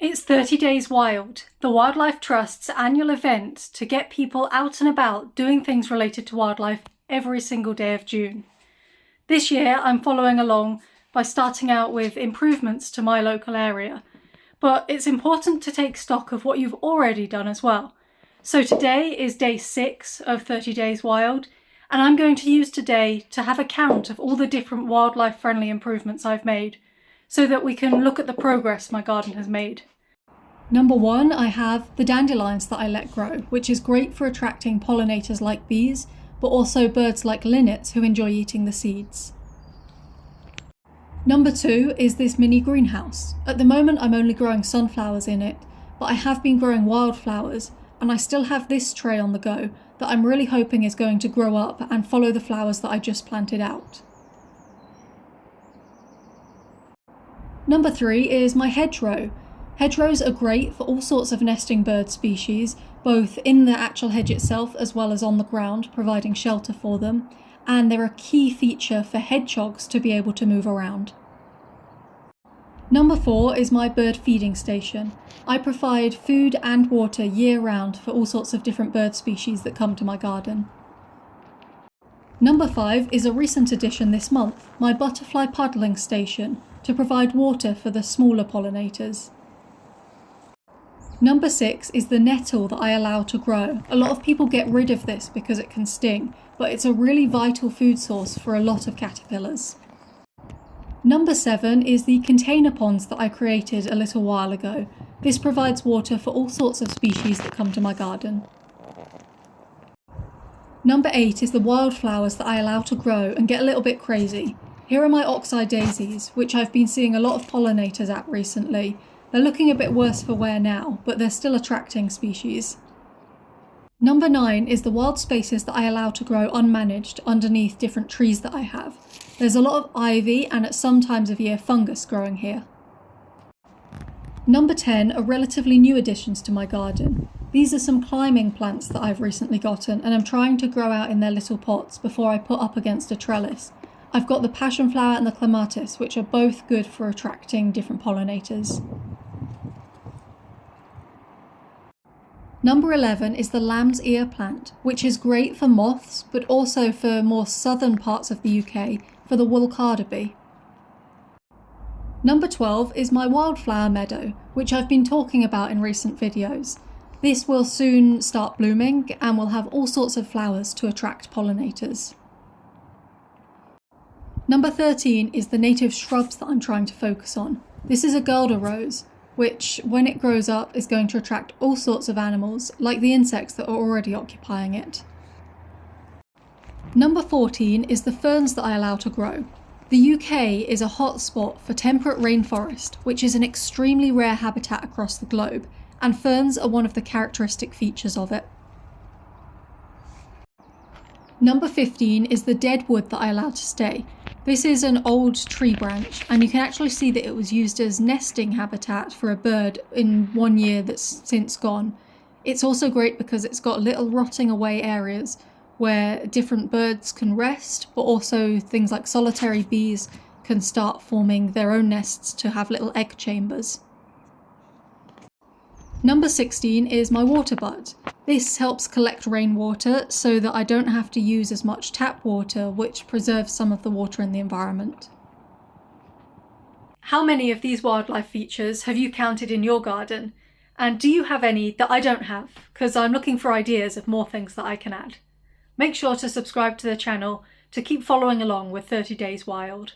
It's 30 Days Wild, the Wildlife Trust's annual event to get people out and about doing things related to wildlife every single day of June. This year I'm following along by starting out with improvements to my local area, but it's important to take stock of what you've already done as well. So today is day 6 of 30 Days Wild, and I'm going to use today to have a count of all the different wildlife-friendly improvements I've made, so that we can look at the progress my garden has made. Number 1, I have the dandelions that I let grow, which is great for attracting pollinators like bees, but also birds like linnets who enjoy eating the seeds. Number 2 is this mini greenhouse. At the moment I'm only growing sunflowers in it, but I have been growing wildflowers, and I still have this tray on the go that I'm really hoping is going to grow up and follow the flowers that I just planted out. Number 3 is my hedgerow. Hedgerows are great for all sorts of nesting bird species, both in the actual hedge itself as well as on the ground, providing shelter for them, and they're a key feature for hedgehogs to be able to move around. Number 4 is my bird feeding station. I provide food and water year-round for all sorts of different bird species that come to my garden. Number 5 is a recent addition this month, my butterfly puddling station, to provide water for the smaller pollinators. Number 6 is the nettle that I allow to grow. A lot of people get rid of this because it can sting, but it's a really vital food source for a lot of caterpillars. Number 7 is the container ponds that I created a little while ago. This provides water for all sorts of species that come to my garden. Number 8 is the wildflowers that I allow to grow and get a little bit crazy. Here are my oxeye daisies, which I've been seeing a lot of pollinators at recently. They're looking a bit worse for wear now, but they're still attracting species. Number 9 is the wild spaces that I allow to grow unmanaged underneath different trees that I have. There's a lot of ivy and at some times of year fungus growing here. Number 10 are relatively new additions to my garden. These are some climbing plants that I've recently gotten, and I'm trying to grow out in their little pots before I put up against a trellis. I've got the passion flower and the clematis, which are both good for attracting different pollinators. Number 11 is the lamb's ear plant, which is great for moths, but also for more southern parts of the UK, for the wool carder bee. Number 12 is my wildflower meadow, which I've been talking about in recent videos. This will soon start blooming and will have all sorts of flowers to attract pollinators. Number 13 is the native shrubs that I'm trying to focus on. This is a guelder rose, which, when it grows up, is going to attract all sorts of animals, like the insects that are already occupying it. Number 14 is the ferns that I allow to grow. The UK is a hot spot for temperate rainforest, which is an extremely rare habitat across the globe, and ferns are one of the characteristic features of it. Number 15 is the dead wood that I allow to stay. This is an old tree branch, and you can actually see that it was used as nesting habitat for a bird in one year that's since gone. It's also great because it's got little rotting away areas where different birds can rest, but also things like solitary bees can start forming their own nests to have little egg chambers. Number 16 is my water butt. This helps collect rainwater so that I don't have to use as much tap water, which preserves some of the water in the environment. How many of these wildlife features have you counted in your garden? And do you have any that I don't have? Because I'm looking for ideas of more things that I can add. Make sure to subscribe to the channel to keep following along with 30 Days Wild.